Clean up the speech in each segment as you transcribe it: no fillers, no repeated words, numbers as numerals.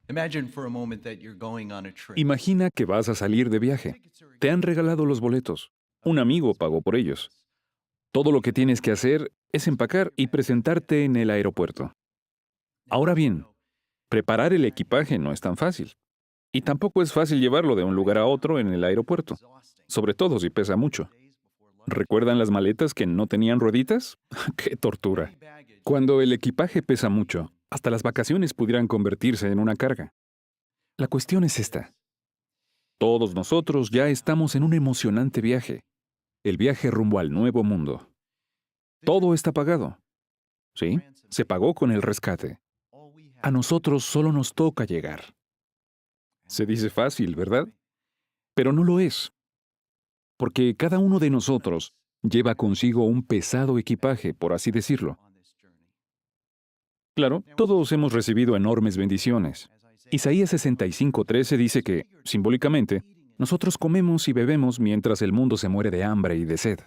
Imagine for a moment that you're going on a trip. Imagina que vas a salir de viaje. Te han regalado los boletos. Un amigo pagó por ellos. Todo lo que tienes que hacer es empacar y presentarte en el aeropuerto. Ahora bien, preparar el equipaje no es tan fácil. Y tampoco es fácil llevarlo de un lugar a otro en el aeropuerto, sobre todo si pesa mucho. ¿Recuerdan las maletas que no tenían rueditas? ¡Qué tortura! Cuando el equipaje pesa mucho, hasta las vacaciones pudieran convertirse en una carga. La cuestión es esta. Todos nosotros ya estamos en un emocionante viaje, el viaje rumbo al nuevo mundo. Todo está pagado. ¿Sí? Se pagó con el rescate. A nosotros solo nos toca llegar. Se dice fácil, ¿verdad? Pero no lo es, porque cada uno de nosotros lleva consigo un pesado equipaje, por así decirlo. Claro, todos hemos recibido enormes bendiciones. Isaías 65:13 dice que, simbólicamente, nosotros comemos y bebemos mientras el mundo se muere de hambre y de sed.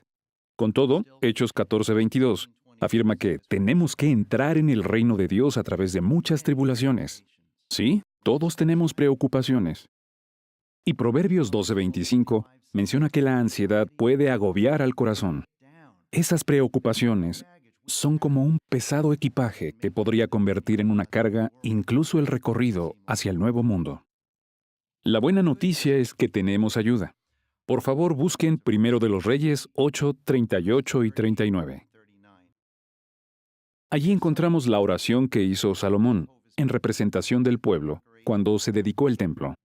Con todo, Hechos 14:22 afirma que tenemos que entrar en el reino de Dios a través de muchas tribulaciones. Sí, todos tenemos preocupaciones. Y Proverbios 12:25 menciona que la ansiedad puede agobiar al corazón. Esas preocupaciones son como un pesado equipaje que podría convertir en una carga incluso el recorrido hacia el nuevo mundo. La buena noticia es que tenemos ayuda. Por favor, busquen Primero de los Reyes 8:38 y 39. Allí encontramos la oración que hizo Salomón, en representación del pueblo, cuando se dedicó el templo.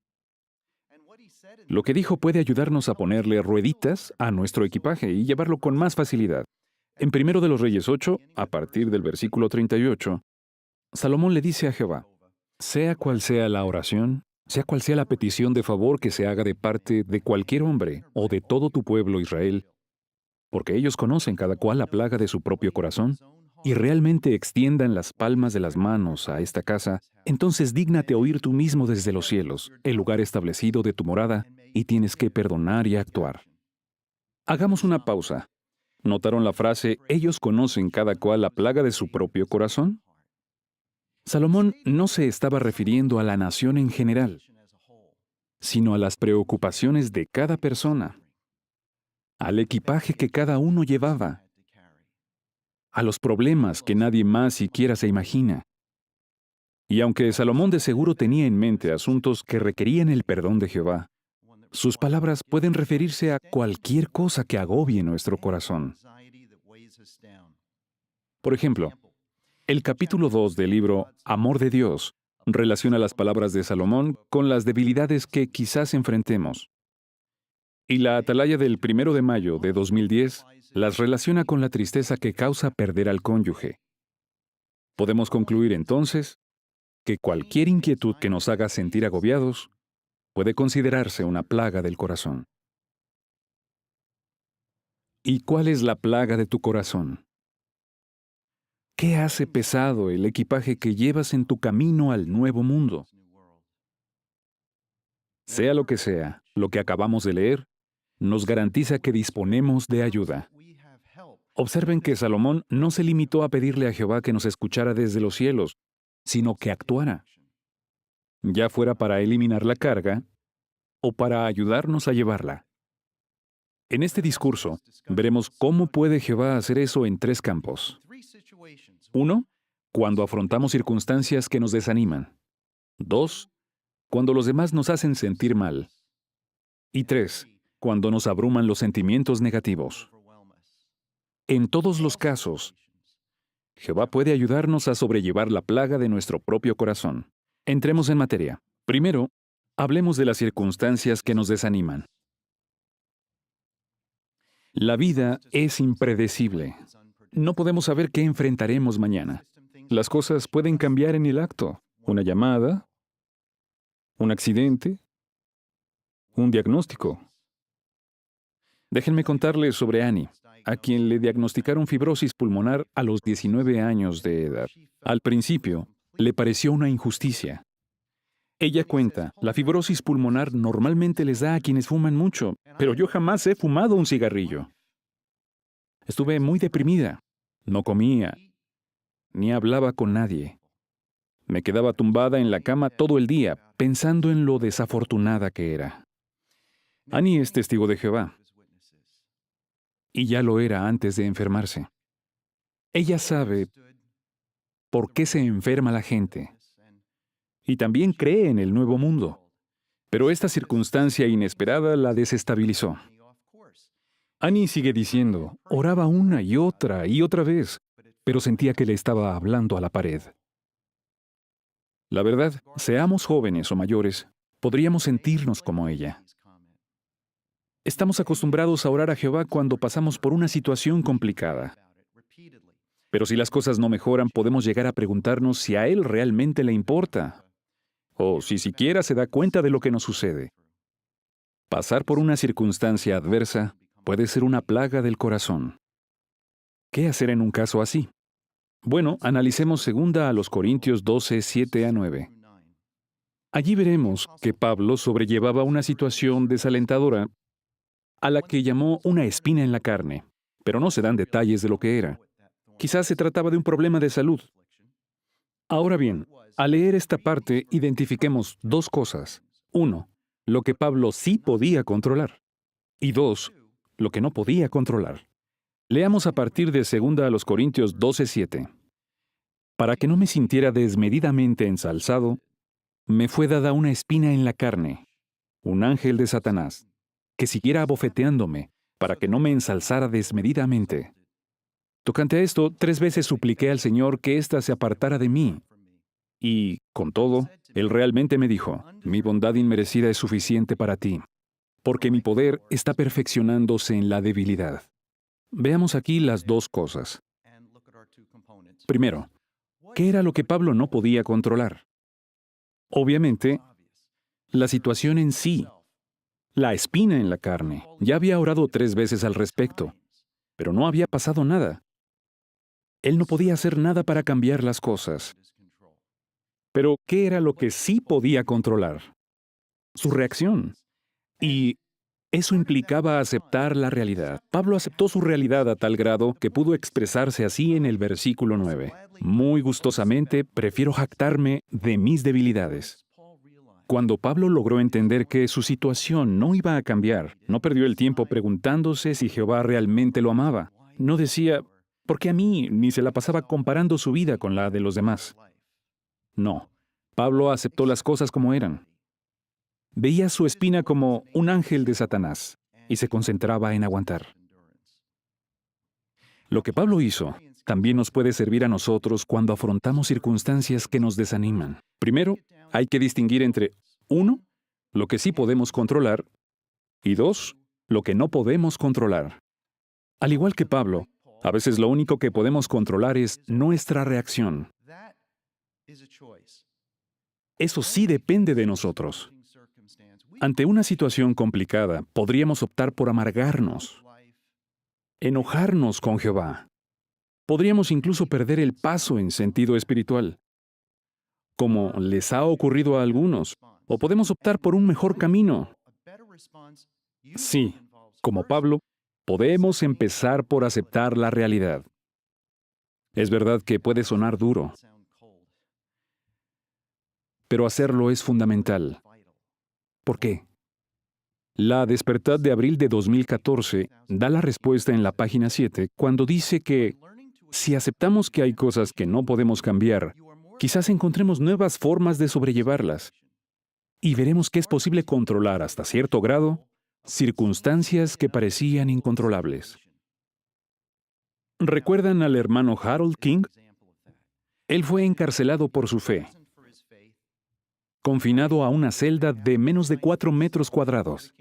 Lo que dijo puede ayudarnos a ponerle rueditas a nuestro equipaje y llevarlo con más facilidad. En Primero de los Reyes 8, a partir del versículo 38, Salomón le dice a Jehová, sea cual sea la oración, sea cual sea la petición de favor que se haga de parte de cualquier hombre o de todo tu pueblo Israel, porque ellos conocen cada cual la plaga de su propio corazón, y realmente extiendan las palmas de las manos a esta casa, entonces dígnate oír tú mismo desde los cielos, el lugar establecido de tu morada, y tienes que perdonar y actuar. Hagamos una pausa. ¿Notaron la frase, ellos conocen cada cual la plaga de su propio corazón? Salomón no se estaba refiriendo a la nación en general, sino a las preocupaciones de cada persona, al equipaje que cada uno llevaba, a los problemas que nadie más siquiera se imagina. Y aunque Salomón de seguro tenía en mente asuntos que requerían el perdón de Jehová, sus palabras pueden referirse a cualquier cosa que agobie nuestro corazón. Por ejemplo, el capítulo 2 del libro Amor de Dios relaciona las palabras de Salomón con las debilidades que quizás enfrentemos. Y la atalaya del 1 de mayo de 2010 las relaciona con la tristeza que causa perder al cónyuge. Podemos concluir entonces que cualquier inquietud que nos haga sentir agobiados puede considerarse una plaga del corazón. ¿Y cuál es la plaga de tu corazón? ¿Qué hace pesado el equipaje que llevas en tu camino al nuevo mundo? Sea lo que sea, lo que acabamos de leer nos garantiza que disponemos de ayuda. Observen que Salomón no se limitó a pedirle a Jehová que nos escuchara desde los cielos, sino que actuara, ya fuera para eliminar la carga o para ayudarnos a llevarla. En este discurso, veremos cómo puede Jehová hacer eso en 3 campos. 1. Cuando afrontamos circunstancias que nos desaniman. 2. Cuando los demás nos hacen sentir mal. Y 3. Cuando nos abruman los sentimientos negativos. En todos los casos, Jehová puede ayudarnos a sobrellevar la plaga de nuestro propio corazón. Entremos en materia. Primero, hablemos de las circunstancias que nos desaniman. La vida es impredecible. No podemos saber qué enfrentaremos mañana. Las cosas pueden cambiar en el acto. Una llamada, un accidente, un diagnóstico. Déjenme contarles sobre Annie, a quien le diagnosticaron fibrosis pulmonar a los 19 años de edad. Al principio, le pareció una injusticia. Ella cuenta, la fibrosis pulmonar normalmente les da a quienes fuman mucho, pero yo jamás he fumado un cigarrillo. Estuve muy deprimida. No comía, ni hablaba con nadie. Me quedaba tumbada en la cama todo el día, pensando en lo desafortunada que era. Annie es testigo de Jehová, y ya lo era antes de enfermarse. Ella sabe por qué se enferma la gente, y también cree en el nuevo mundo. Pero esta circunstancia inesperada la desestabilizó. Annie sigue diciendo, oraba una y otra vez, pero sentía que le estaba hablando a la pared. La verdad, seamos jóvenes o mayores, podríamos sentirnos como ella. Estamos acostumbrados a orar a Jehová cuando pasamos por una situación complicada. Pero si las cosas no mejoran, podemos llegar a preguntarnos si a Él realmente le importa, o si siquiera se da cuenta de lo que nos sucede. Pasar por una circunstancia adversa puede ser una plaga del corazón. ¿Qué hacer en un caso así? Bueno, analicemos 2 Corintios 12, 7 a 9. Allí veremos que Pablo sobrellevaba una situación desalentadora a la que llamó una espina en la carne, pero no se dan detalles de lo que era. Quizás se trataba de un problema de salud. Ahora bien, al leer esta parte, identifiquemos dos cosas. 1, lo que Pablo sí podía controlar. Y 2, lo que no podía controlar. Leamos a partir de 2 Corintios 12, 7. Para que no me sintiera desmedidamente ensalzado, me fue dada una espina en la carne, un ángel de Satanás, que siguiera abofeteándome, para que no me ensalzara desmedidamente. Tocante a esto, 3 veces supliqué al Señor que ésta se apartara de mí. Y, con todo, Él realmente me dijo, mi bondad inmerecida es suficiente para ti, porque mi poder está perfeccionándose en la debilidad. Veamos aquí las dos cosas. Primero, ¿qué era lo que Pablo no podía controlar? Obviamente, la situación en sí, la espina en la carne. Ya había orado 3 veces al respecto, pero no había pasado nada. Él no podía hacer nada para cambiar las cosas. Pero, ¿qué era lo que sí podía controlar? Su reacción. Y eso implicaba aceptar la realidad. Pablo aceptó su realidad a tal grado que pudo expresarse así en el versículo 9. Muy gustosamente prefiero jactarme de mis debilidades. Cuando Pablo logró entender que su situación no iba a cambiar, no perdió el tiempo preguntándose si Jehová realmente lo amaba. No decía, ¿por qué a mí? Ni se la pasaba comparando su vida con la de los demás. No, Pablo aceptó las cosas como eran. Veía su espina como un ángel de Satanás y se concentraba en aguantar. Lo que Pablo hizo también nos puede servir a nosotros cuando afrontamos circunstancias que nos desaniman. Primero, hay que distinguir entre 1, lo que sí podemos controlar, y 2, lo que no podemos controlar. Al igual que Pablo, a veces lo único que podemos controlar es nuestra reacción. Eso sí depende de nosotros. Ante una situación complicada, podríamos optar por amargarnos, enojarnos con Jehová. Podríamos incluso perder el paso en sentido espiritual, como les ha ocurrido a algunos, o podemos optar por un mejor camino. Sí, como Pablo, podemos empezar por aceptar la realidad. Es verdad que puede sonar duro, pero hacerlo es fundamental. ¿Por qué? La Despertad de abril de 2014 da la respuesta en la página 7 cuando dice que si aceptamos que hay cosas que no podemos cambiar, quizás encontremos nuevas formas de sobrellevarlas y veremos que es posible controlar hasta cierto grado circunstancias que parecían incontrolables. ¿Recuerdan al hermano Harold King? Él fue encarcelado por su fe, confinado a una celda de menos de 4 metros cuadrados.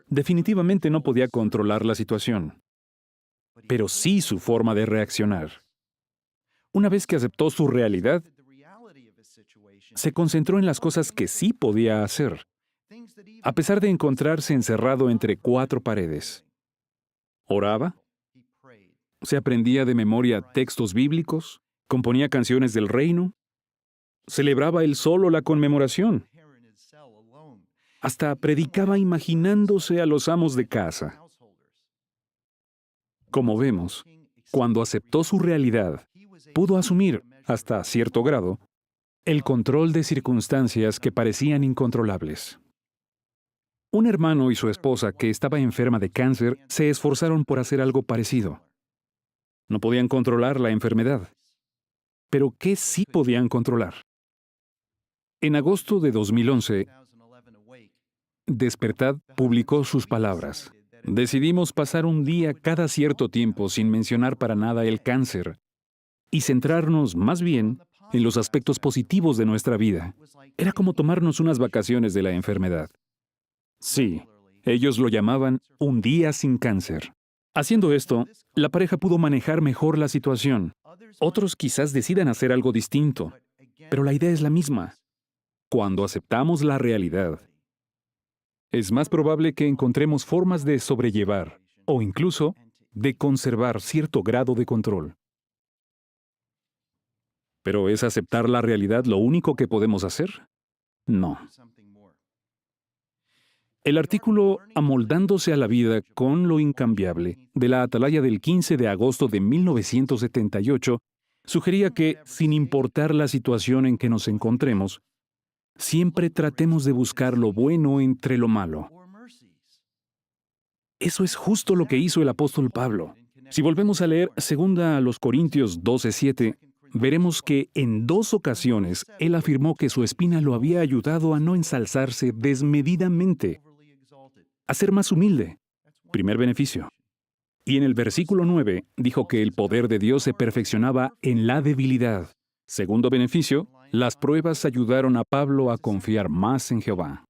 Definitivamente no podía controlar la situación, pero sí su forma de reaccionar. Una vez que aceptó su realidad, se concentró en las cosas que sí podía hacer, a pesar de encontrarse encerrado entre 4 paredes. Oraba, se aprendía de memoria textos bíblicos, componía canciones del reino, celebraba él solo la conmemoración. Hasta predicaba imaginándose a los amos de casa. Como vemos, cuando aceptó su realidad, pudo asumir, hasta cierto grado, el control de circunstancias que parecían incontrolables. Un hermano y su esposa, que estaba enferma de cáncer, se esforzaron por hacer algo parecido. No podían controlar la enfermedad. Pero ¿qué sí podían controlar? En agosto de 2011, Despertad publicó sus palabras. Decidimos pasar un día cada cierto tiempo sin mencionar para nada el cáncer y centrarnos más bien en los aspectos positivos de nuestra vida. Era como tomarnos unas vacaciones de la enfermedad. Sí, ellos lo llamaban un día sin cáncer. Haciendo esto, la pareja pudo manejar mejor la situación. Otros quizás decidan hacer algo distinto, pero la idea es la misma. Cuando aceptamos la realidad, es más probable que encontremos formas de sobrellevar o incluso de conservar cierto grado de control. ¿Pero es aceptar la realidad lo único que podemos hacer? No. El artículo Amoldándose a la vida con lo incambiable, de la Atalaya del 15 de agosto de 1978, sugería que, sin importar la situación en que nos encontremos, siempre tratemos de buscar lo bueno entre lo malo. Eso es justo lo que hizo el apóstol Pablo. Si volvemos a leer 2 Corintios 12:7, veremos que en 2 ocasiones él afirmó que su espina lo había ayudado a no ensalzarse desmedidamente, a ser más humilde. Primer beneficio. Y en el versículo 9 dijo que el poder de Dios se perfeccionaba en la debilidad. Segundo beneficio, las pruebas ayudaron a Pablo a confiar más en Jehová.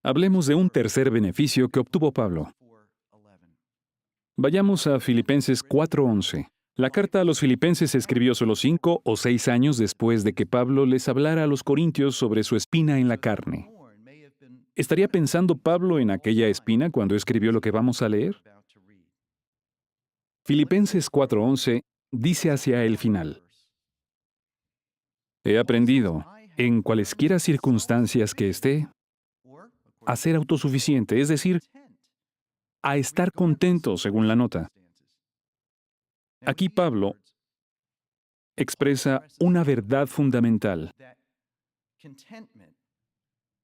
Hablemos de un tercer beneficio que obtuvo Pablo. Vayamos a Filipenses 4:11. La carta a los Filipenses se escribió solo 5 o 6 años después de que Pablo les hablara a los corintios sobre su espina en la carne. ¿Estaría pensando Pablo en aquella espina cuando escribió lo que vamos a leer? Filipenses 4:11 dice hacia el final: He aprendido, en cualesquiera circunstancias que esté, a ser autosuficiente, es decir, a estar contento, según la nota. Aquí Pablo expresa una verdad fundamental.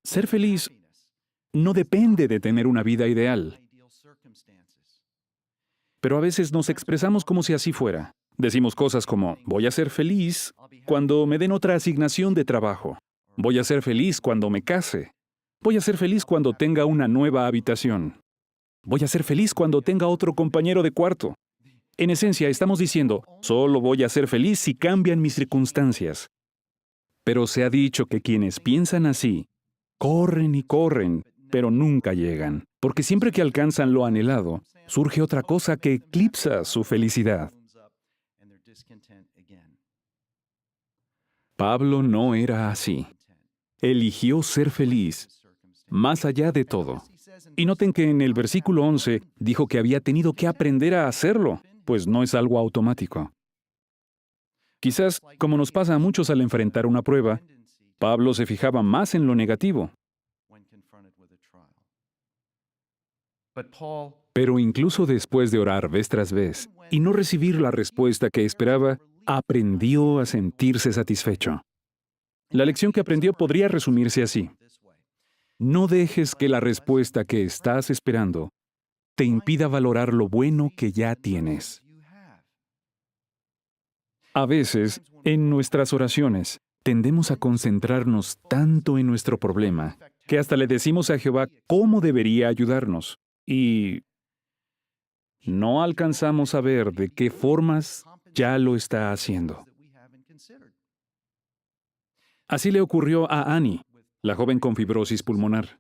Ser feliz no depende de tener una vida ideal. Pero a veces nos expresamos como si así fuera. Decimos cosas como, voy a ser feliz cuando me den otra asignación de trabajo. Voy a ser feliz cuando me case. Voy a ser feliz cuando tenga una nueva habitación. Voy a ser feliz cuando tenga otro compañero de cuarto. En esencia, estamos diciendo, solo voy a ser feliz si cambian mis circunstancias. Pero se ha dicho que quienes piensan así, corren y corren, pero nunca llegan, porque siempre que alcanzan lo anhelado, surge otra cosa que eclipsa su felicidad. Pablo no era así. Eligió ser feliz, más allá de todo. Y noten que en el versículo 11 dijo que había tenido que aprender a hacerlo, pues no es algo automático. Quizás, como nos pasa a muchos al enfrentar una prueba, Pablo se fijaba más en lo negativo. Pero incluso después de orar vez tras vez y no recibir la respuesta que esperaba, aprendió a sentirse satisfecho. La lección que aprendió podría resumirse así: no dejes que la respuesta que estás esperando te impida valorar lo bueno que ya tienes. A veces, en nuestras oraciones, tendemos a concentrarnos tanto en nuestro problema que hasta le decimos a Jehová cómo debería ayudarnos y no alcanzamos a ver de qué formas ya lo está haciendo. Así le ocurrió a Annie, la joven con fibrosis pulmonar.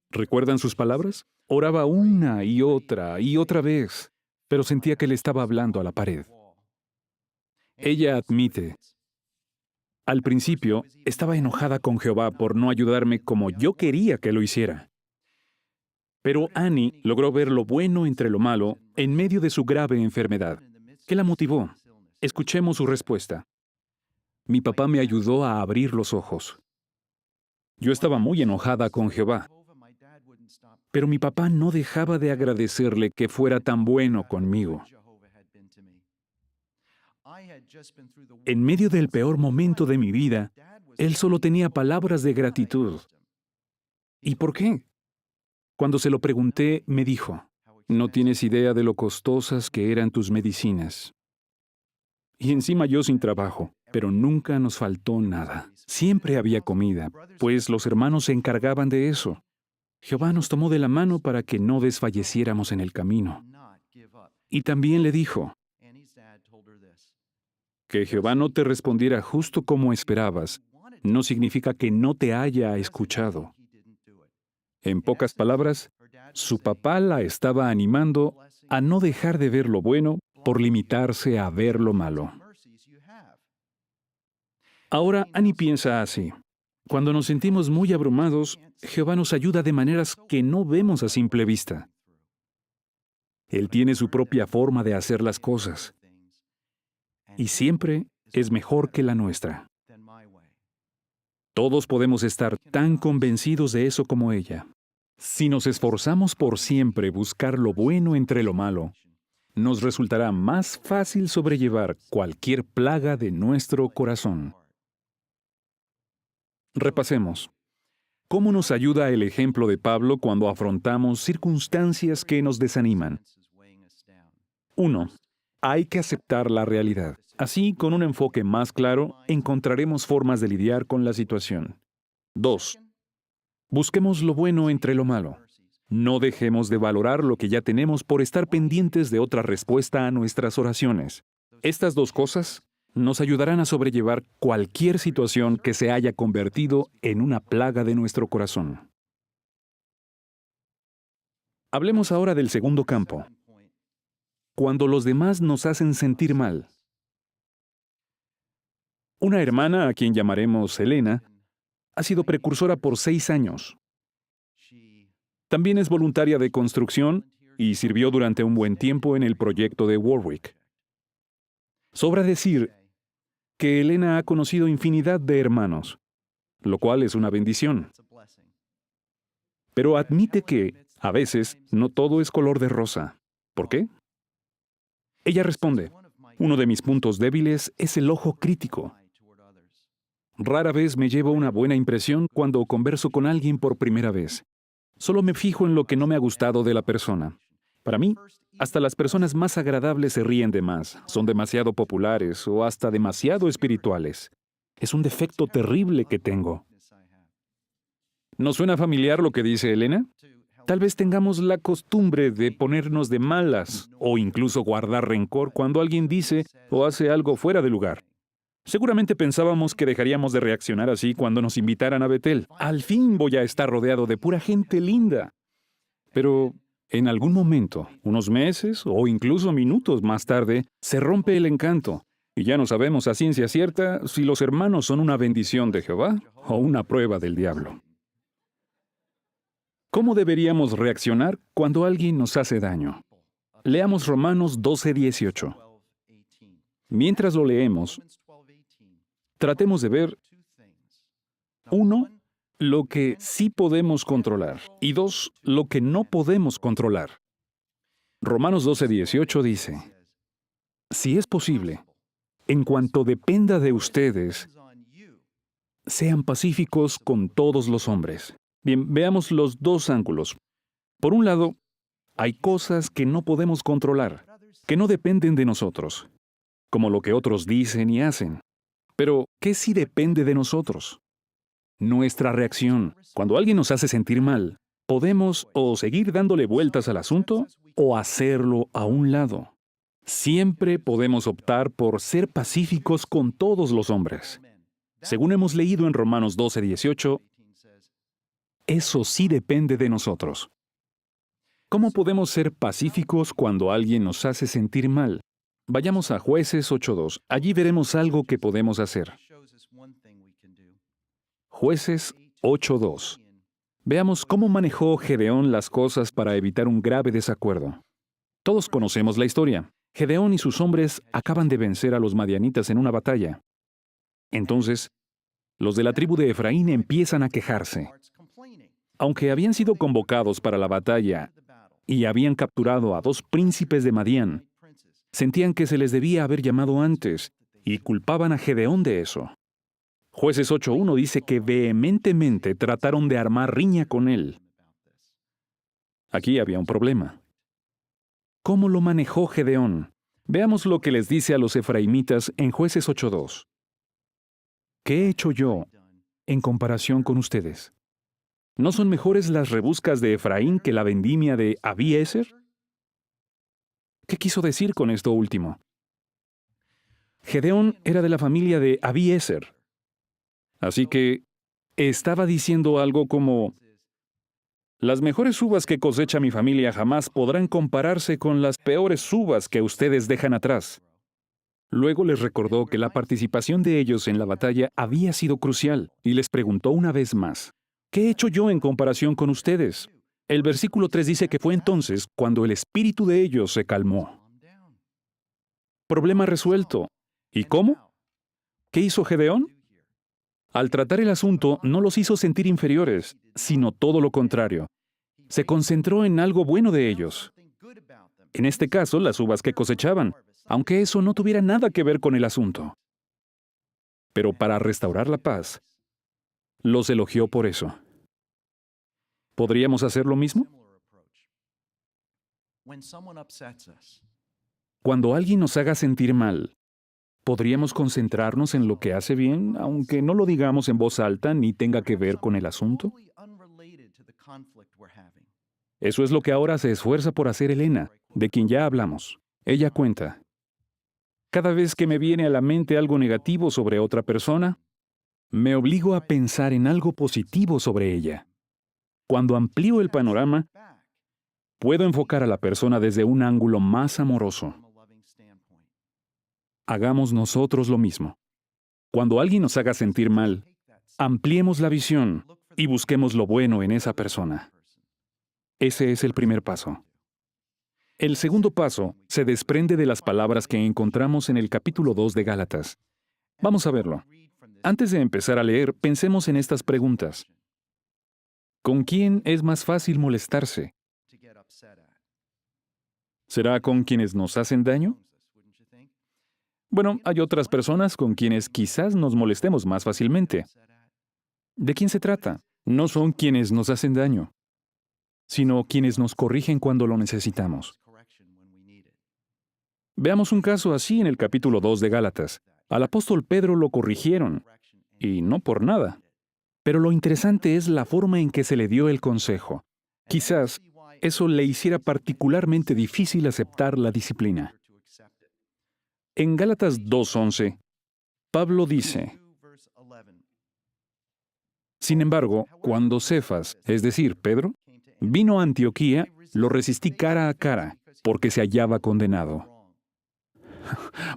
¿Recuerdan sus palabras? Oraba una y otra vez, pero sentía que le estaba hablando a la pared. Ella admite: al principio estaba enojada con Jehová por no ayudarme como yo quería que lo hiciera. Pero Annie logró ver lo bueno entre lo malo en medio de su grave enfermedad. ¿Qué la motivó? Escuchemos su respuesta. Mi papá me ayudó a abrir los ojos. Yo estaba muy enojada con Jehová, pero mi papá no dejaba de agradecerle que fuera tan bueno conmigo. En medio del peor momento de mi vida, él solo tenía palabras de gratitud. ¿Y por qué? Cuando se lo pregunté, me dijo, no tienes idea de lo costosas que eran tus medicinas. Y encima yo sin trabajo, pero nunca nos faltó nada. Siempre había comida, pues los hermanos se encargaban de eso. Jehová nos tomó de la mano para que no desfalleciéramos en el camino. Y también le dijo, que Jehová no te respondiera justo como esperabas, no significa que no te haya escuchado. En pocas palabras, su papá la estaba animando a no dejar de ver lo bueno por limitarse a ver lo malo. Ahora Annie piensa así. Cuando nos sentimos muy abrumados, Jehová nos ayuda de maneras que no vemos a simple vista. Él tiene su propia forma de hacer las cosas, y siempre es mejor que la nuestra. Todos podemos estar tan convencidos de eso como ella. Si nos esforzamos por siempre buscar lo bueno entre lo malo, nos resultará más fácil sobrellevar cualquier plaga de nuestro corazón. Repasemos. ¿Cómo nos ayuda el ejemplo de Pablo cuando afrontamos circunstancias que nos desaniman? 1. Hay que aceptar la realidad. Así, con un enfoque más claro, encontraremos formas de lidiar con la situación. 2. Busquemos lo bueno entre lo malo. No dejemos de valorar lo que ya tenemos por estar pendientes de otra respuesta a nuestras oraciones. Estas dos cosas nos ayudarán a sobrellevar cualquier situación que se haya convertido en una plaga de nuestro corazón. Hablemos ahora del segundo campo. Cuando los demás nos hacen sentir mal. Una hermana, a quien llamaremos Elena, ha sido precursora por 6 años. También es voluntaria de construcción y sirvió durante un buen tiempo en el proyecto de Warwick. Sobra decir que Elena ha conocido infinidad de hermanos, lo cual es una bendición. Pero admite que, a veces, no todo es color de rosa. ¿Por qué? Ella responde, uno de mis puntos débiles es el ojo crítico. Rara vez me llevo una buena impresión cuando converso con alguien por primera vez. Solo me fijo en lo que no me ha gustado de la persona. Para mí, hasta las personas más agradables se ríen de más, son demasiado populares o hasta demasiado espirituales. Es un defecto terrible que tengo. ¿No suena familiar lo que dice Elena? Tal vez tengamos la costumbre de ponernos de malas o incluso guardar rencor cuando alguien dice o hace algo fuera de lugar. Seguramente pensábamos que dejaríamos de reaccionar así cuando nos invitaran a Betel. Al fin voy a estar rodeado de pura gente linda. Pero en algún momento, unos meses o incluso minutos más tarde, se rompe el encanto y ya no sabemos a ciencia cierta si los hermanos son una bendición de Jehová o una prueba del diablo. ¿Cómo deberíamos reaccionar cuando alguien nos hace daño? Leamos Romanos 12:18. Mientras lo leemos, tratemos de ver, 1, lo que sí podemos controlar, y 2, lo que no podemos controlar. Romanos 12:18 dice, si es posible, en cuanto dependa de ustedes, sean pacíficos con todos los hombres. Bien, veamos los dos ángulos. Por un lado, hay cosas que no podemos controlar, que no dependen de nosotros, como lo que otros dicen y hacen. Pero, ¿qué sí depende de nosotros? Nuestra reacción. Cuando alguien nos hace sentir mal, podemos o seguir dándole vueltas al asunto o hacerlo a un lado. Siempre podemos optar por ser pacíficos con todos los hombres. Según hemos leído en Romanos 12:18, eso sí depende de nosotros. ¿Cómo podemos ser pacíficos cuando alguien nos hace sentir mal? Vayamos a Jueces 8:2. Allí veremos algo que podemos hacer. Jueces 8:2. Veamos cómo manejó Gedeón las cosas para evitar un grave desacuerdo. Todos conocemos la historia. Gedeón y sus hombres acaban de vencer a los madianitas en una batalla. Entonces, los de la tribu de Efraín empiezan a quejarse. Aunque habían sido convocados para la batalla y habían capturado a 2 príncipes de Madián, sentían que se les debía haber llamado antes y culpaban a Gedeón de eso. Jueces 8:1 dice que vehementemente trataron de armar riña con él. Aquí había un problema. ¿Cómo lo manejó Gedeón? Veamos lo que les dice a los efraimitas en Jueces 8:2. ¿Qué he hecho yo en comparación con ustedes? ¿No son mejores las rebuscas de Efraín que la vendimia de Abiezer? ¿Qué quiso decir con esto último? Gedeón era de la familia de Abiezer. Así que estaba diciendo algo como: las mejores uvas que cosecha mi familia jamás podrán compararse con las peores uvas que ustedes dejan atrás. Luego les recordó que la participación de ellos en la batalla había sido crucial y les preguntó una vez más: ¿qué he hecho yo en comparación con ustedes? El versículo 3 dice que fue entonces cuando el espíritu de ellos se calmó. Problema resuelto. ¿Y cómo? ¿Qué hizo Gedeón? Al tratar el asunto, no los hizo sentir inferiores, sino todo lo contrario. Se concentró en algo bueno de ellos. En este caso, las uvas que cosechaban, aunque eso no tuviera nada que ver con el asunto. Pero para restaurar la paz, los elogió por eso. ¿Podríamos hacer lo mismo? Cuando alguien nos haga sentir mal, ¿podríamos concentrarnos en lo que hace bien, aunque no lo digamos en voz alta ni tenga que ver con el asunto? Eso es lo que ahora se esfuerza por hacer Elena, de quien ya hablamos. Ella cuenta: cada vez que me viene a la mente algo negativo sobre otra persona, me obligo a pensar en algo positivo sobre ella. Cuando amplío el panorama, puedo enfocar a la persona desde un ángulo más amoroso. Hagamos nosotros lo mismo. Cuando alguien nos haga sentir mal, ampliemos la visión y busquemos lo bueno en esa persona. Ese es el primer paso. El segundo paso se desprende de las palabras que encontramos en el capítulo 2 de Gálatas. Vamos a verlo. Antes de empezar a leer, pensemos en estas preguntas. ¿Con quién es más fácil molestarse? ¿Será con quienes nos hacen daño? Bueno, hay otras personas con quienes quizás nos molestemos más fácilmente. ¿De quién se trata? No son quienes nos hacen daño, sino quienes nos corrigen cuando lo necesitamos. Veamos un caso así en el capítulo 2 de Gálatas. Al apóstol Pedro lo corrigieron, y no por nada. Pero lo interesante es la forma en que se le dio el consejo. Quizás eso le hiciera particularmente difícil aceptar la disciplina. En Gálatas 2:11, Pablo dice: sin embargo, cuando Cefas, es decir, Pedro, vino a Antioquía, lo resistí cara a cara, porque se hallaba condenado.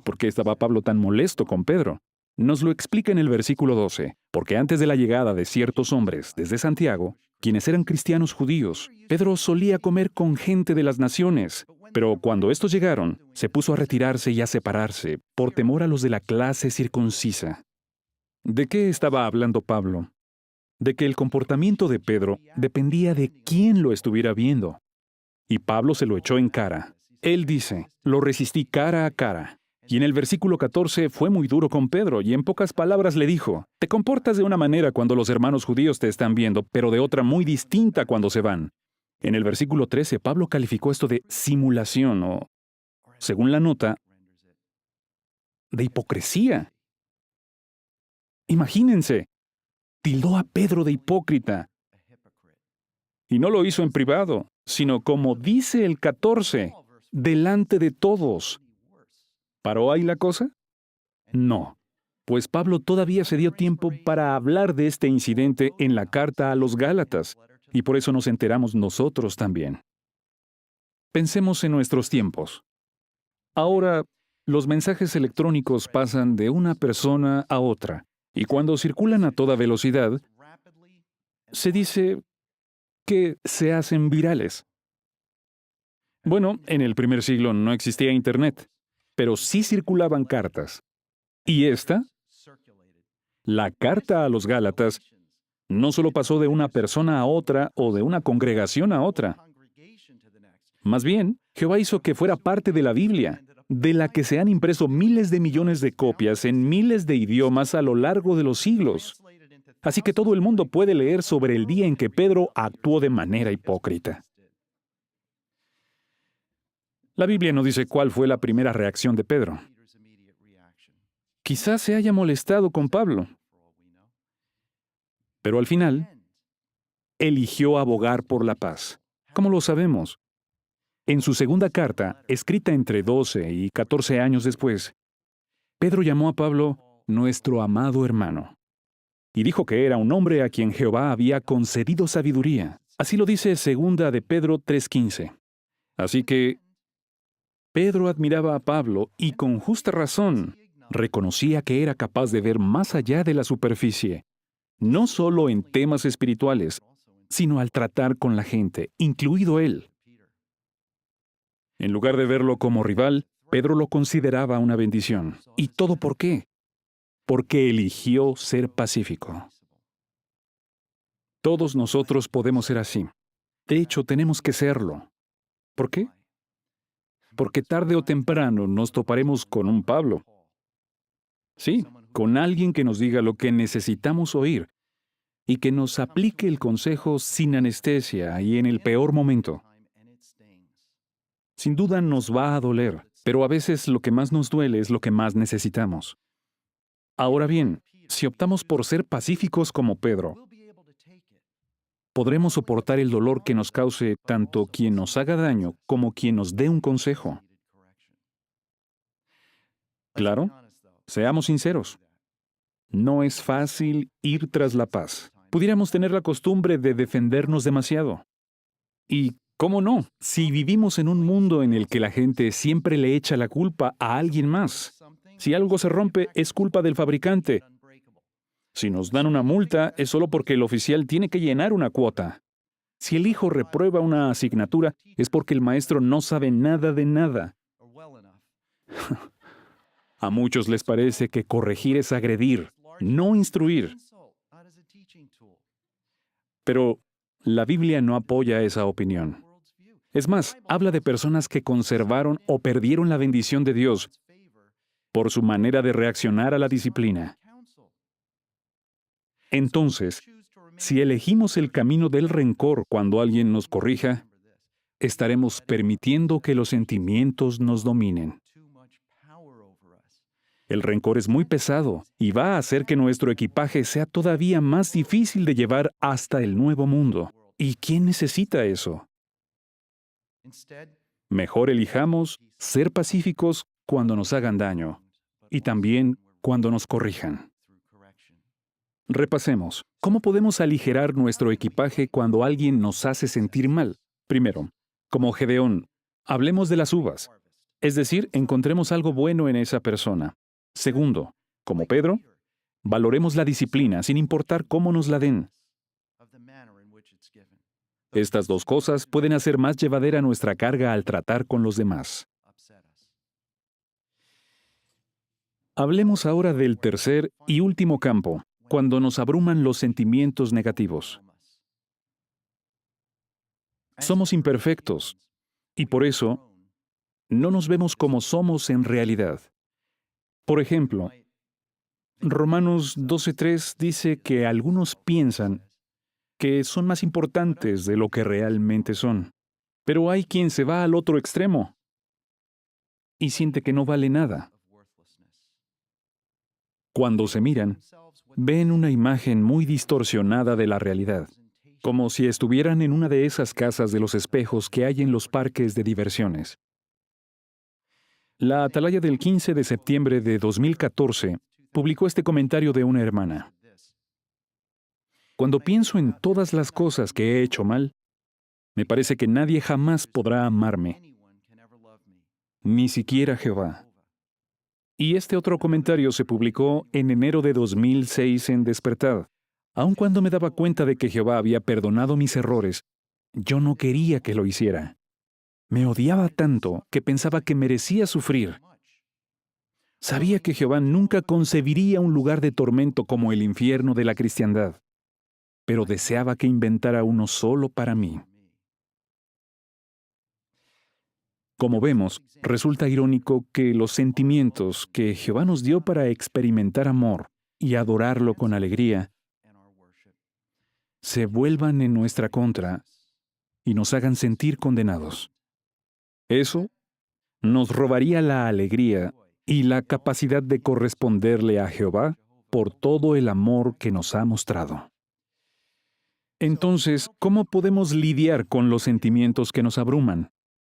¿Por qué estaba Pablo tan molesto con Pedro? Nos lo explica en el versículo 12, porque antes de la llegada de ciertos hombres desde Santiago, quienes eran cristianos judíos, Pedro solía comer con gente de las naciones, pero cuando estos llegaron, se puso a retirarse y a separarse, por temor a los de la clase circuncisa. ¿De qué estaba hablando Pablo? De que el comportamiento de Pedro dependía de quién lo estuviera viendo. Y Pablo se lo echó en cara. Él dice: lo resistí cara a cara. Y en el versículo 14 fue muy duro con Pedro y en pocas palabras le dijo: te comportas de una manera cuando los hermanos judíos te están viendo, pero de otra muy distinta cuando se van. En el versículo 13, Pablo calificó esto de simulación o, según la nota, de hipocresía. Imagínense, tildó a Pedro de hipócrita. Y no lo hizo en privado, sino como dice el 14, delante de todos. ¿Paró ahí la cosa? No, pues Pablo todavía se dio tiempo para hablar de este incidente en la carta a los Gálatas, y por eso nos enteramos nosotros también. Pensemos en nuestros tiempos. Ahora, los mensajes electrónicos pasan de una persona a otra, y cuando circulan a toda velocidad, se dice que se hacen virales. Bueno, en el primer siglo no existía Internet, pero sí circulaban cartas. Y esta, la carta a los Gálatas, no solo pasó de una persona a otra o de una congregación a otra. Más bien, Jehová hizo que fuera parte de la Biblia de la que se han impreso miles de millones de copias en miles de idiomas a lo largo de los siglos. Así que todo el mundo puede leer sobre el día en que Pedro actuó de manera hipócrita. La Biblia no dice cuál fue la primera reacción de Pedro. Quizás se haya molestado con Pablo, pero al final eligió abogar por la paz. ¿Cómo lo sabemos? En su segunda carta, escrita entre 12 y 14 años después, Pedro llamó a Pablo nuestro amado hermano y dijo que era un hombre a quien Jehová había concedido sabiduría. Así lo dice segunda de Pedro 3:15. Así que Pedro admiraba a Pablo y con justa razón reconocía que era capaz de ver más allá de la superficie, no solo en temas espirituales, sino al tratar con la gente, incluido él. En lugar de verlo como rival, Pedro lo consideraba una bendición. ¿Y todo por qué? Porque eligió ser pacífico. Todos nosotros podemos ser así. De hecho, tenemos que serlo. ¿Por qué? Porque tarde o temprano nos toparemos con un Pablo. Sí, con alguien que nos diga lo que necesitamos oír y que nos aplique el consejo sin anestesia y en el peor momento. Sin duda nos va a doler, pero a veces lo que más nos duele es lo que más necesitamos. Ahora bien, si optamos por ser pacíficos como Pedro, podremos soportar el dolor que nos cause tanto quien nos haga daño como quien nos dé un consejo. Claro, seamos sinceros. No es fácil ir tras la paz. Pudiéramos tener la costumbre de defendernos demasiado. Y, ¿cómo no? Si vivimos en un mundo en el que la gente siempre le echa la culpa a alguien más. Si algo se rompe, es culpa del fabricante. Si nos dan una multa, es solo porque el oficial tiene que llenar una cuota. Si el hijo reprueba una asignatura, es porque el maestro no sabe nada de nada. A muchos les parece que corregir es agredir, no instruir. Pero la Biblia no apoya esa opinión. Es más, habla de personas que conservaron o perdieron la bendición de Dios por su manera de reaccionar a la disciplina. Entonces, si elegimos el camino del rencor cuando alguien nos corrija, estaremos permitiendo que los sentimientos nos dominen. El rencor es muy pesado y va a hacer que nuestro equipaje sea todavía más difícil de llevar hasta el nuevo mundo. ¿Y quién necesita eso? Mejor elijamos ser pacíficos cuando nos hagan daño y también cuando nos corrijan. Repasemos. ¿Cómo podemos aligerar nuestro equipaje cuando alguien nos hace sentir mal? Primero, como Gedeón, hablemos de las uvas. Es decir, encontremos algo bueno en esa persona. Segundo, como Pedro, valoremos la disciplina sin importar cómo nos la den. Estas dos cosas pueden hacer más llevadera nuestra carga al tratar con los demás. Hablemos ahora del tercer y último campo, cuando nos abruman los sentimientos negativos. Somos imperfectos y por eso no nos vemos como somos en realidad. Por ejemplo, Romanos 12:3 dice que algunos piensan que son más importantes de lo que realmente son. Pero hay quien se va al otro extremo y siente que no vale nada. Cuando se miran, ven una imagen muy distorsionada de la realidad, como si estuvieran en una de esas casas de los espejos que hay en los parques de diversiones. La Atalaya del 15 de septiembre de 2014 publicó este comentario de una hermana. Cuando pienso en todas las cosas que he hecho mal, me parece que nadie jamás podrá amarme, ni siquiera Jehová. Y este otro comentario se publicó en enero de 2006 en Despertad. Aun cuando me daba cuenta de que Jehová había perdonado mis errores, yo no quería que lo hiciera. Me odiaba tanto que pensaba que merecía sufrir. Sabía que Jehová nunca concebiría un lugar de tormento como el infierno de la cristiandad, pero deseaba que inventara uno solo para mí. Como vemos, resulta irónico que los sentimientos que Jehová nos dio para experimentar amor y adorarlo con alegría se vuelvan en nuestra contra y nos hagan sentir condenados. Eso nos robaría la alegría y la capacidad de corresponderle a Jehová por todo el amor que nos ha mostrado. Entonces, ¿cómo podemos lidiar con los sentimientos que nos abruman?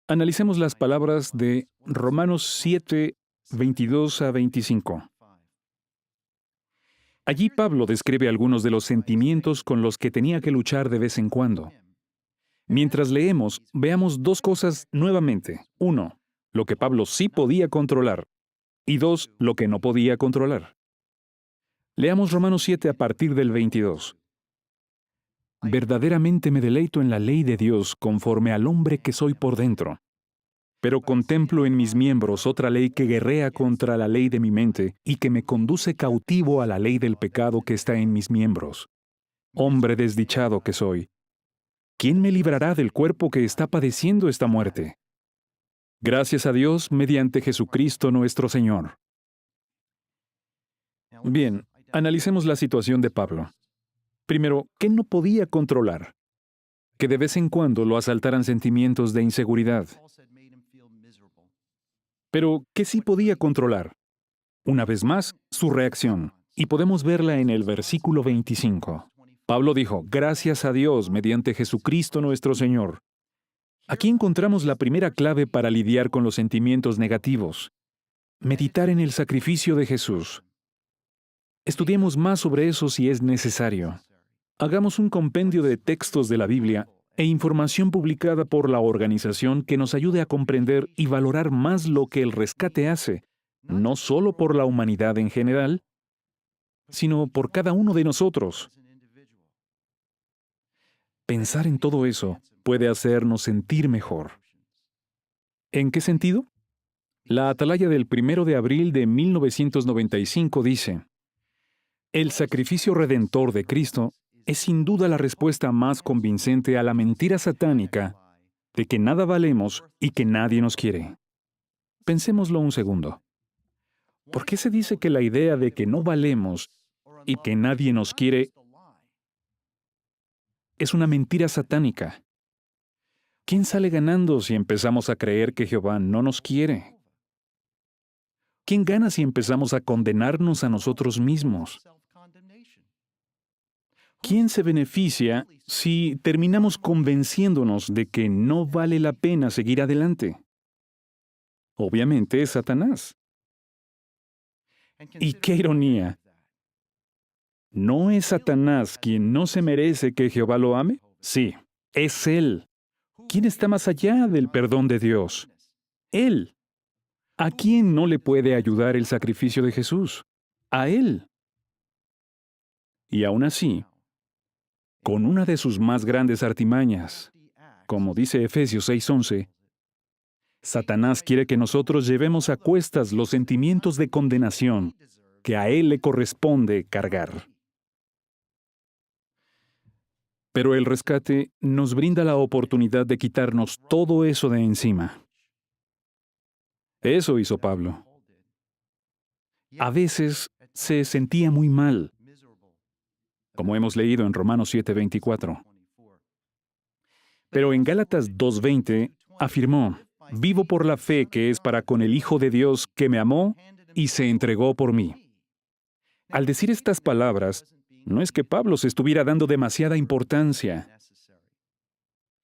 Analicemos las palabras de Romanos 7, 22 a 25. Allí Pablo describe algunos de los sentimientos con los que tenía que luchar de vez en cuando. Mientras leemos, veamos dos cosas nuevamente. 1, lo que Pablo sí podía controlar. Y 2, lo que no podía controlar. Leamos Romanos 7 a partir del 22. Verdaderamente me deleito en la ley de Dios conforme al hombre que soy por dentro. Pero contemplo en mis miembros otra ley que guerrea contra la ley de mi mente y que me conduce cautivo a la ley del pecado que está en mis miembros. Hombre desdichado que soy, ¿quién me librará del cuerpo que está padeciendo esta muerte? Gracias a Dios mediante Jesucristo nuestro Señor. Bien, analicemos la situación de Pablo. Primero, ¿qué no podía controlar? Que de vez en cuando lo asaltaran sentimientos de inseguridad. Pero, ¿qué sí podía controlar? Una vez más, su reacción. Y podemos verla en el versículo 25. Pablo dijo, gracias a Dios mediante Jesucristo nuestro Señor. Aquí encontramos la primera clave para lidiar con los sentimientos negativos. Meditar en el sacrificio de Jesús. Estudiemos más sobre eso si es necesario. Hagamos un compendio de textos de la Biblia e información publicada por la organización que nos ayude a comprender y valorar más lo que el rescate hace, no solo por la humanidad en general, sino por cada uno de nosotros. Pensar en todo eso puede hacernos sentir mejor. ¿En qué sentido? La atalaya del 1 de abril de 1995 dice, el sacrificio redentor de Cristo es sin duda la respuesta más convincente a la mentira satánica de que nada valemos y que nadie nos quiere. Pensémoslo un segundo. ¿Por qué se dice que la idea de que no valemos y que nadie nos quiere es una mentira satánica? ¿Quién sale ganando si empezamos a creer que Jehová no nos quiere? ¿Quién gana si empezamos a condenarnos a nosotros mismos? ¿Quién se beneficia si terminamos convenciéndonos de que no vale la pena seguir adelante? Obviamente es Satanás. Y qué ironía. ¿No es Satanás quien no se merece que Jehová lo ame? Sí, es Él. ¿Quién está más allá del perdón de Dios? Él. ¿A quién no le puede ayudar el sacrificio de Jesús? A Él. Y aún así, con una de sus más grandes artimañas, como dice Efesios 6:11, Satanás quiere que nosotros llevemos a cuestas los sentimientos de condenación que a él le corresponde cargar. Pero el rescate nos brinda la oportunidad de quitarnos todo eso de encima. Eso hizo Pablo. A veces se sentía muy mal, como hemos leído en Romanos 7:24. Pero en Gálatas 2:20 afirmó, vivo por la fe que es para con el Hijo de Dios que me amó y se entregó por mí. Al decir estas palabras, no es que Pablo se estuviera dando demasiada importancia.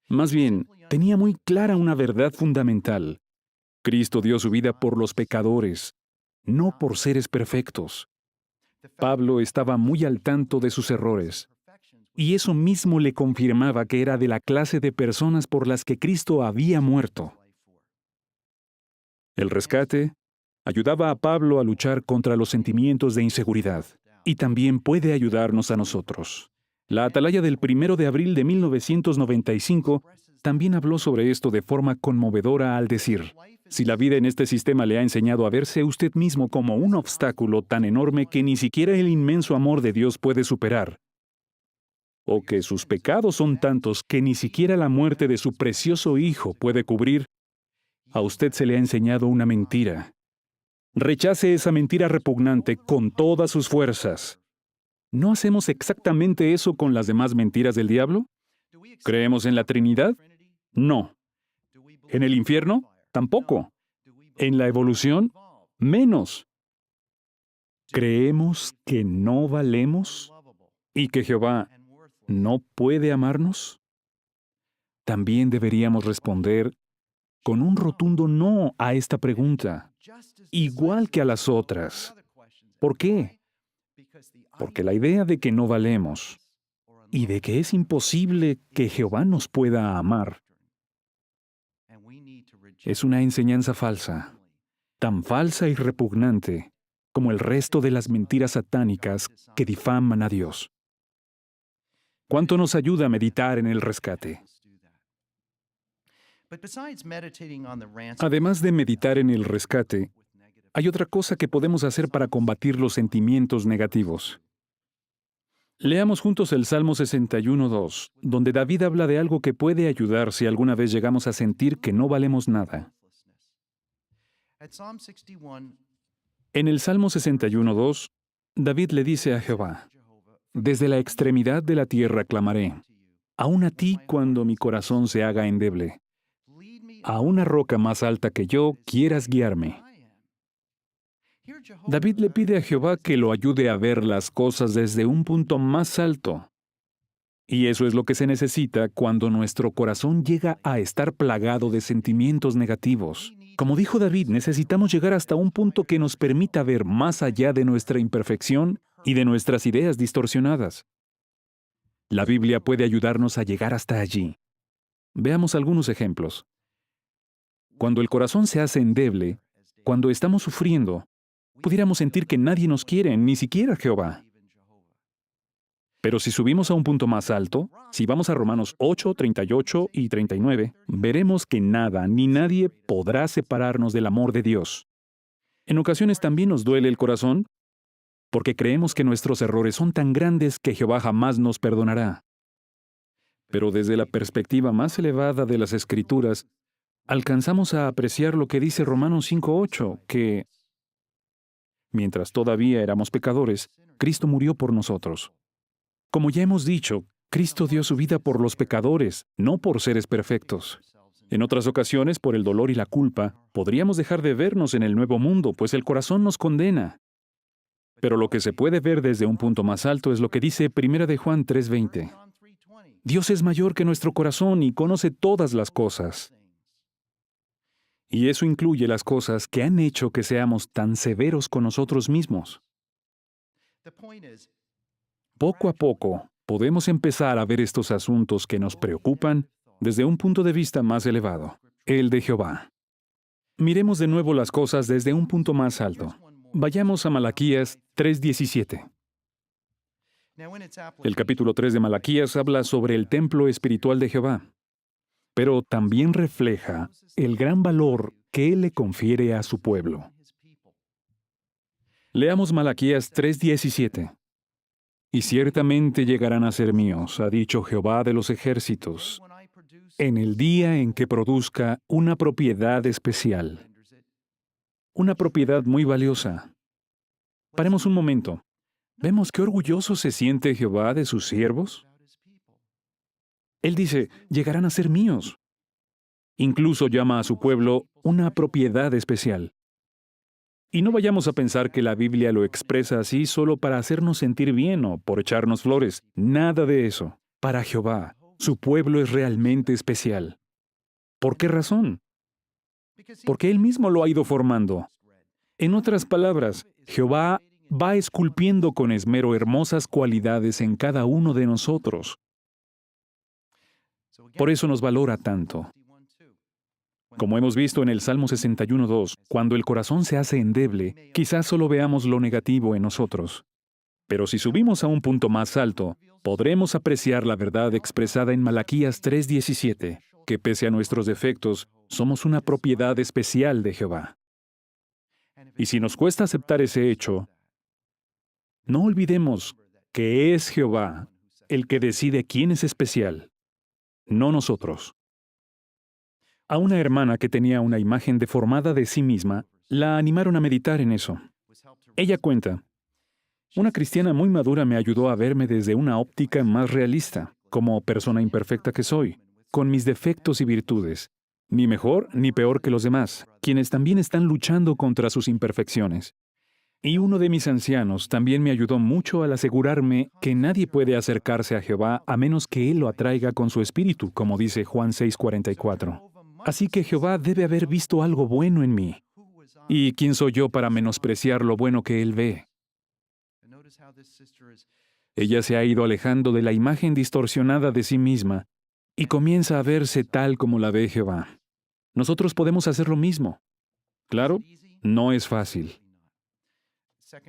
Más bien, tenía muy clara una verdad fundamental. Cristo dio su vida por los pecadores, no por seres perfectos. Pablo estaba muy al tanto de sus errores, y eso mismo le confirmaba que era de la clase de personas por las que Cristo había muerto. El rescate ayudaba a Pablo a luchar contra los sentimientos de inseguridad, y también puede ayudarnos a nosotros. La atalaya del 1 de abril de 1995 también habló sobre esto de forma conmovedora al decir, si la vida en este sistema le ha enseñado a verse usted mismo como un obstáculo tan enorme que ni siquiera el inmenso amor de Dios puede superar, o que sus pecados son tantos que ni siquiera la muerte de su precioso Hijo puede cubrir, A usted se le ha enseñado una mentira. Rechace esa mentira repugnante con todas sus fuerzas. ¿No hacemos exactamente eso con las demás mentiras del diablo? ¿Creemos en la Trinidad? No. ¿En el infierno? Tampoco. ¿En la evolución? Menos. ¿Creemos que no valemos y que Jehová no puede amarnos? También deberíamos responder con un rotundo no a esta pregunta, igual que a las otras. ¿Por qué? Porque la idea de que no valemos y de que es imposible que Jehová nos pueda amar es una enseñanza falsa, tan falsa y repugnante como el resto de las mentiras satánicas que difaman a Dios. ¿Cuánto nos ayuda a meditar en el rescate? Además de meditar en el rescate, hay otra cosa que podemos hacer para combatir los sentimientos negativos. Leamos juntos el Salmo 61:2, donde David habla de algo que puede ayudar si alguna vez llegamos a sentir que no valemos nada. En el Salmo 61:2, David le dice a Jehová: «Desde la extremidad de la tierra clamaré, aún a ti cuando mi corazón se haga endeble. A una roca más alta que yo quieras guiarme». David le pide a Jehová que lo ayude a ver las cosas desde un punto más alto. Y eso es lo que se necesita cuando nuestro corazón llega a estar plagado de sentimientos negativos. Como dijo David, necesitamos llegar hasta un punto que nos permita ver más allá de nuestra imperfección y de nuestras ideas distorsionadas. La Biblia puede ayudarnos a llegar hasta allí. Veamos algunos ejemplos. Cuando el corazón se hace endeble, cuando estamos sufriendo, pudiéramos sentir que nadie nos quiere, ni siquiera Jehová. Pero si subimos a un punto más alto, si vamos a Romanos 8, 38 y 39, veremos que nada ni nadie podrá separarnos del amor de Dios. En ocasiones también nos duele el corazón porque creemos que nuestros errores son tan grandes que Jehová jamás nos perdonará. Pero desde la perspectiva más elevada de las Escrituras, alcanzamos a apreciar lo que dice Romanos 5:8, que mientras todavía éramos pecadores, Cristo murió por nosotros. Como ya hemos dicho, Cristo dio su vida por los pecadores, no por seres perfectos. En otras ocasiones, por el dolor y la culpa, podríamos dejar de vernos en el nuevo mundo, pues el corazón nos condena. Pero lo que se puede ver desde un punto más alto es lo que dice 1 de Juan 3:20. Dios es mayor que nuestro corazón y conoce todas las cosas. Y eso incluye las cosas que han hecho que seamos tan severos con nosotros mismos. Poco a poco, podemos empezar a ver estos asuntos que nos preocupan desde un punto de vista más elevado, el de Jehová. Miremos de nuevo las cosas desde un punto más alto. Vayamos a Malaquías 3:17. El capítulo 3 de Malaquías habla sobre el templo espiritual de Jehová, pero también refleja el gran valor que Él le confiere a su pueblo. Leamos Malaquías 3:17. «Y ciertamente llegarán a ser míos, ha dicho Jehová de los ejércitos, en el día en que produzca una propiedad especial». Una propiedad muy valiosa. Paremos un momento. ¿Vemos qué orgulloso se siente Jehová de sus siervos? Él dice, llegarán a ser míos. Incluso llama a su pueblo una propiedad especial. Y no vayamos a pensar que la Biblia lo expresa así solo para hacernos sentir bien o por echarnos flores. Nada de eso. Para Jehová, su pueblo es realmente especial. ¿Por qué razón? Porque Él mismo lo ha ido formando. En otras palabras, Jehová va esculpiendo con esmero hermosas cualidades en cada uno de nosotros. Por eso nos valora tanto. Como hemos visto en el Salmo 61:2, cuando el corazón se hace endeble, quizás solo veamos lo negativo en nosotros. Pero si subimos a un punto más alto, podremos apreciar la verdad expresada en Malaquías 3:17, que pese a nuestros defectos, somos una propiedad especial de Jehová. Y si nos cuesta aceptar ese hecho, no olvidemos que es Jehová el que decide quién es especial, no nosotros. A una hermana que tenía una imagen deformada de sí misma, la animaron a meditar en eso. Ella cuenta, una cristiana muy madura me ayudó a verme desde una óptica más realista, como persona imperfecta que soy, con mis defectos y virtudes, ni mejor ni peor que los demás, quienes también están luchando contra sus imperfecciones. Y uno de mis ancianos también me ayudó mucho al asegurarme que nadie puede acercarse a Jehová a menos que Él lo atraiga con su espíritu, como dice Juan 6:44. Así que Jehová debe haber visto algo bueno en mí. ¿Y quién soy yo para menospreciar lo bueno que Él ve? Ella se ha ido alejando de la imagen distorsionada de sí misma y comienza a verse tal como la ve Jehová. Nosotros podemos hacer lo mismo. Claro, no es fácil.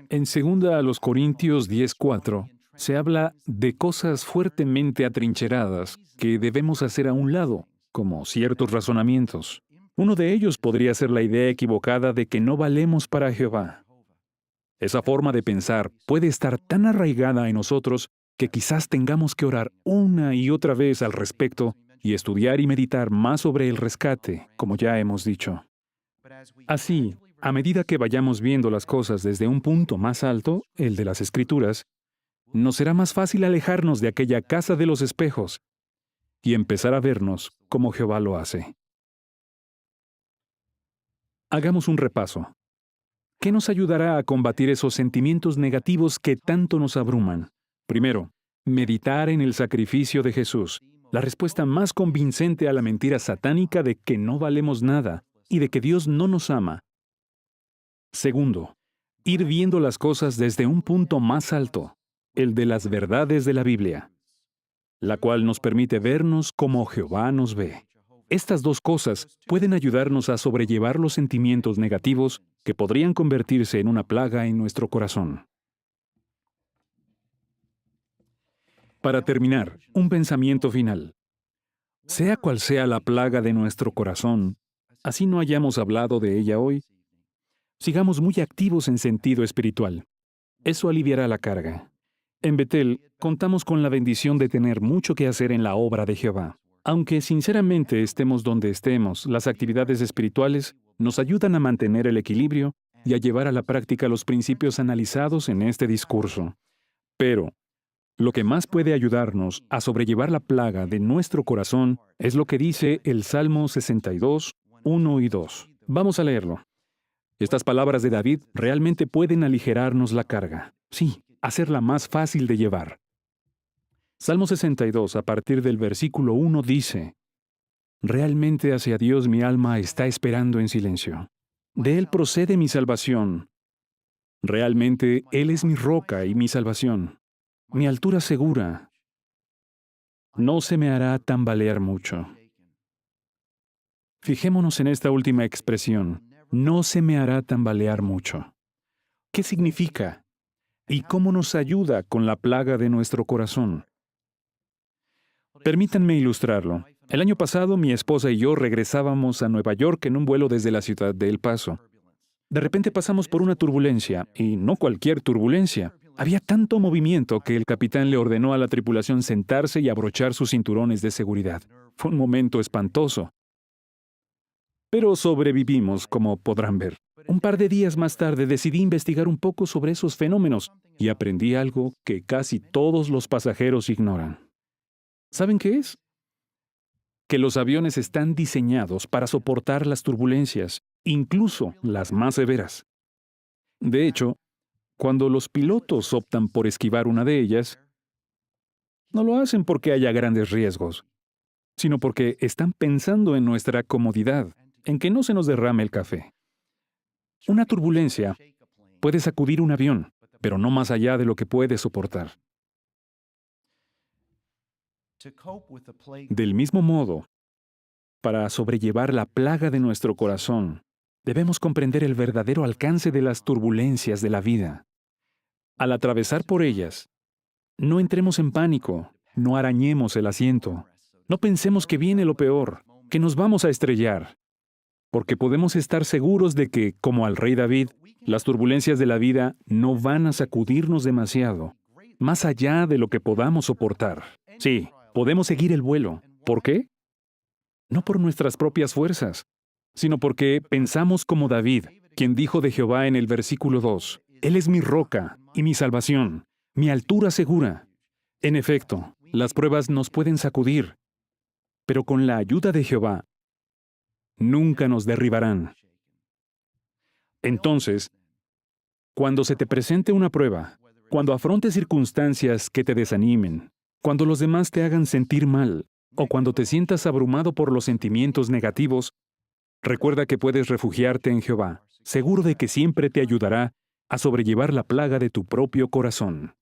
En 2 Corintios 10:4 se habla de cosas fuertemente atrincheradas que debemos hacer a un lado, como ciertos razonamientos. Uno de ellos podría ser la idea equivocada de que no valemos para Jehová. Esa forma de pensar puede estar tan arraigada en nosotros que quizás tengamos que orar una y otra vez al respecto y estudiar y meditar más sobre el rescate, como ya hemos dicho. Así, a medida que vayamos viendo las cosas desde un punto más alto, el de las Escrituras, nos será más fácil alejarnos de aquella casa de los espejos y empezar a vernos como Jehová lo hace. Hagamos un repaso. ¿Qué nos ayudará a combatir esos sentimientos negativos que tanto nos abruman? Primero, meditar en el sacrificio de Jesús, la respuesta más convincente a la mentira satánica de que no valemos nada y de que Dios no nos ama. Segundo, ir viendo las cosas desde un punto más alto, el de las verdades de la Biblia, la cual nos permite vernos como Jehová nos ve. Estas dos cosas pueden ayudarnos a sobrellevar los sentimientos negativos que podrían convertirse en una plaga en nuestro corazón. Para terminar, un pensamiento final. Sea cual sea la plaga de nuestro corazón, así no hayamos hablado de ella hoy, sigamos muy activos en sentido espiritual. Eso aliviará la carga. En Betel, contamos con la bendición de tener mucho que hacer en la obra de Jehová. Aunque sinceramente estemos donde estemos, las actividades espirituales nos ayudan a mantener el equilibrio y a llevar a la práctica los principios analizados en este discurso. Pero, lo que más puede ayudarnos a sobrellevar la plaga de nuestro corazón es lo que dice el Salmo 62, 1 y 2. Vamos a leerlo. Estas palabras de David realmente pueden aligerarnos la carga. Sí, hacerla más fácil de llevar. Salmo 62, a partir del versículo 1, dice, realmente hacia Dios mi alma está esperando en silencio. De Él procede mi salvación. Realmente Él es mi roca y mi salvación, mi altura segura. No se me hará tambalear mucho. Fijémonos en esta última expresión, no se me hará tambalear mucho. ¿Qué significa? ¿Y cómo nos ayuda con la plaga de nuestro corazón? Permítanme ilustrarlo. El año pasado, mi esposa y yo regresábamos a Nueva York en un vuelo desde la ciudad de El Paso. De repente pasamos por una turbulencia, y no cualquier turbulencia. Había tanto movimiento que el capitán le ordenó a la tripulación sentarse y abrochar sus cinturones de seguridad. Fue un momento espantoso. Pero sobrevivimos, como podrán ver. Un par de días más tarde decidí investigar un poco sobre esos fenómenos y aprendí algo que casi todos los pasajeros ignoran. ¿Saben qué es? Que los aviones están diseñados para soportar las turbulencias, incluso las más severas. De hecho, cuando los pilotos optan por esquivar una de ellas, no lo hacen porque haya grandes riesgos, sino porque están pensando en nuestra comodidad, en que no se nos derrame el café. Una turbulencia puede sacudir un avión, pero no más allá de lo que puede soportar. Del mismo modo, para sobrellevar la plaga de nuestro corazón, debemos comprender el verdadero alcance de las turbulencias de la vida. Al atravesar por ellas, no entremos en pánico, no arañemos el asiento, no pensemos que viene lo peor, que nos vamos a estrellar, porque podemos estar seguros de que, como al rey David, las turbulencias de la vida no van a sacudirnos demasiado, más allá de lo que podamos soportar. Sí, podemos seguir el vuelo. ¿Por qué? no por nuestras propias fuerzas, sino porque pensamos como David, quien dijo de Jehová en el versículo 2, Él es mi roca y mi salvación, mi altura segura. En efecto, las pruebas nos pueden sacudir, pero con la ayuda de Jehová, nunca nos derribarán. Entonces, cuando se te presente una prueba, cuando afrontes circunstancias que te desanimen, cuando los demás te hagan sentir mal, o cuando te sientas abrumado por los sentimientos negativos, recuerda que puedes refugiarte en Jehová, seguro de que siempre te ayudará a sobrellevar la plaga de tu propio corazón.